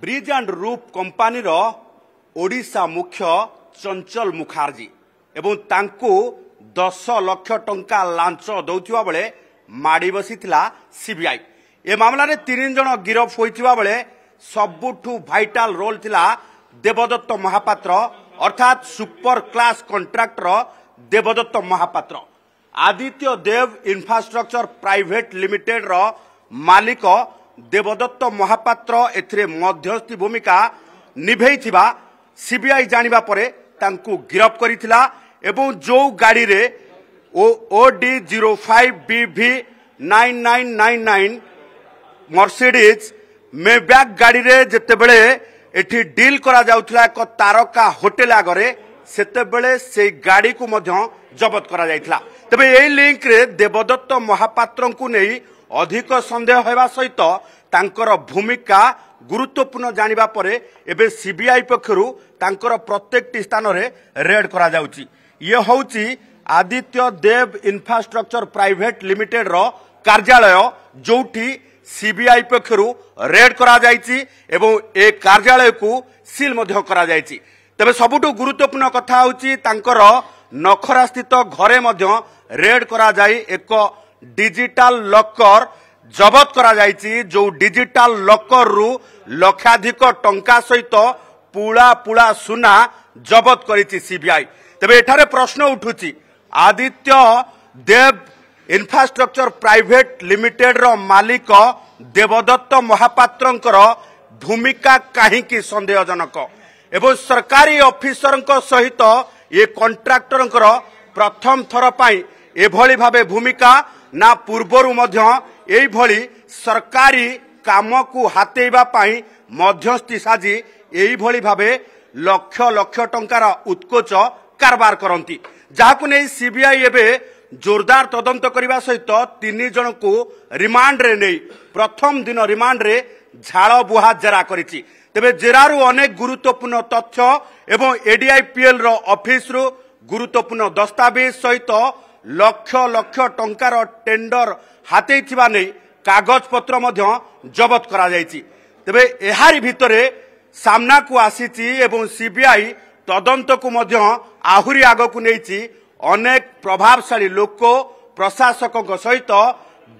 Bridge and रूप company Odisha मुख्य चंचल मुखर्जी एवं तांकु 10 लाख टंका लांच दौथिबा बेले माड़ी बसीथिला सीबीआई। ए मामला रे 3 जण गिरफ होइथिबा बेले सबुठु भाइटाल रोल थिला देवदत्त महापात्र अर्थात सुपर क्लास कॉन्ट्रैक्टर देवदत्त Mahapatra. Aditya Dev infrastructure private limited रो मालिक देवदत्त महापात्र एथिरे मध्यस्थी भूमिका निभेइथिबा सीबीआई जानिबा परे तांकु गिरफ करिथिला एवं जो गाड़ी रे OD 05BV 9999 मर्सिडीज मेबैक गाड़ी रे जेते बेले एठी डील करा जाउथला एक तारका होटल आगरे सेते बेले से गाड़ी को मध्य जबत करा जाइथला। तबे एई लिंक रे देवदत्त महापात्र को नहीं अधिक संदेह होगा सहित तांकर भूमिका गुरुत्वपूर्ण जानिबा परे एबे सीबीआई पक्षरु तांकर प्रत्येक स्थान रे रेड करा जाउची। ये होउची Aditya Dev infrastructure private limited रो कार्यालय जोठी सीबीआई पक्षरु रेड करा जाइची एवं ए कार्यालय को सील मध्य करा जाइची। तबे सबुठु गुरुत्वपूर्ण कथा होउची तांकर नखरा स्थित घरे मध्य रेड करा जाई एक डिजिटल लॉकर जबत करा जाइची। जो डिजिटल लॉकर रु लक्षाधिक टंका सहित पुला पुला सुना जबत करिची सीबीआई। तबे एठारे प्रश्न उठुची Aditya Dev infrastructure private limited रो मालिक देवदत्त महापात्रंकर भूमिका काहींकी संदेहजनक एवं सरकारी ऑफिसर सहित ये कॉन्ट्रैक्टर प्रथम थर पाई एभली भाबे भूमिका ना पूर्वरु मध्य एई भली सरकारी काम को हातेइबा पाई मध्यस्थी साजी एई भली भाबे लक्ष लक्ष टंकार उत्कोच कारबार करंती जाहाकु नै सीबीआई एबे जोरदार तदंत करबा सहित 3 जन को रिमांड रे नै प्रथम दिन रिमांड रे झाड़ बुहा जेरा करिछि। तबे जेरारु अनेक गुरुत्वपूर्ण तथ्य एवं एडीआईपीएल रो ऑफिस रु गुरुत्वपूर्ण दस्तावेज सहित लक्ष लक्ष टंकार टेंडर हाते थिबा नै कागज पत्र मध्य जबत करा जायछि। तबे एहारी भितरे सामना को आसीछि एवं सीबीआई तदंत को मध्य आहुरी आगो को नैछि अनेक प्रभावशाली लोक प्रशासक सहित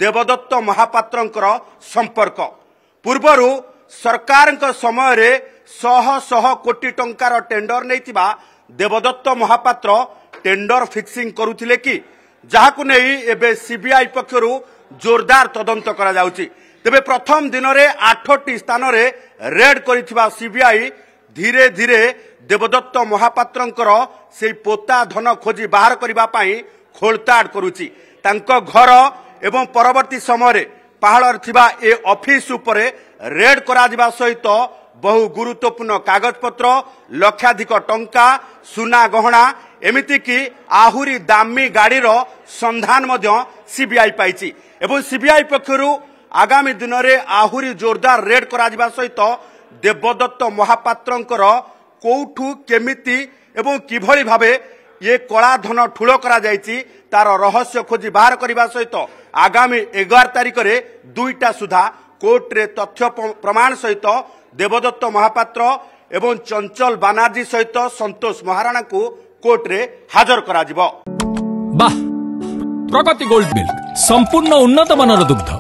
देवदत्त महापात्रंकर संपर्क। पूर्वरु सरकार समय रे शह शह कोटी टंकार टेंडर नैथिबा देवदत्त महापात्र टेंडर फिक्सिंग करुथिले कि जाहाकु नै एबे सीबीआई पक्षरु जोरदार तदंत करा जाउची। तबे प्रथम दिन रे 8टी स्थान रे रेड करिथिबा सीबीआई धीरे धीरे देवदत्त महापात्रंकर से पोता धन खोजी बाहर करिबा पाई खोलताड़ करुची। तांको घर एवं परवर्ती समय रे पहाड़ थिबा ए ऑफिस उपरे रेड करा दिबा सहित बहु गुरुत्वपूर्ण कागज पत्र लक्षाधिक टंका सुना गहना एमिति की आहुरी दामी गाड़ी रो संधान मध्य सीबीआई पाइची एवं सीबीआई पक्षरु आगामी दिन रे आहुरी जोरदार रेड करा दिबा सहित देवदत्त महापात्रंकर कोठु केमिति एवं किभली भाबे ये कला धन ठुलो करा जायछि तार रहस्य खोजी बाहर करिबा सहित आगामी 11 तारिख रे 2टा सुधा कोर्ट रे तथ्य प्रमाण सहित देवदत्त महापात्र एवं चंचल बानार्जी सहित संतोष महाराणा को कोर्ट रे हाजर करा जिवो। वाह प्रगति गोल्ड मिल्क संपूर्ण उन्नत मानर दुग्ध।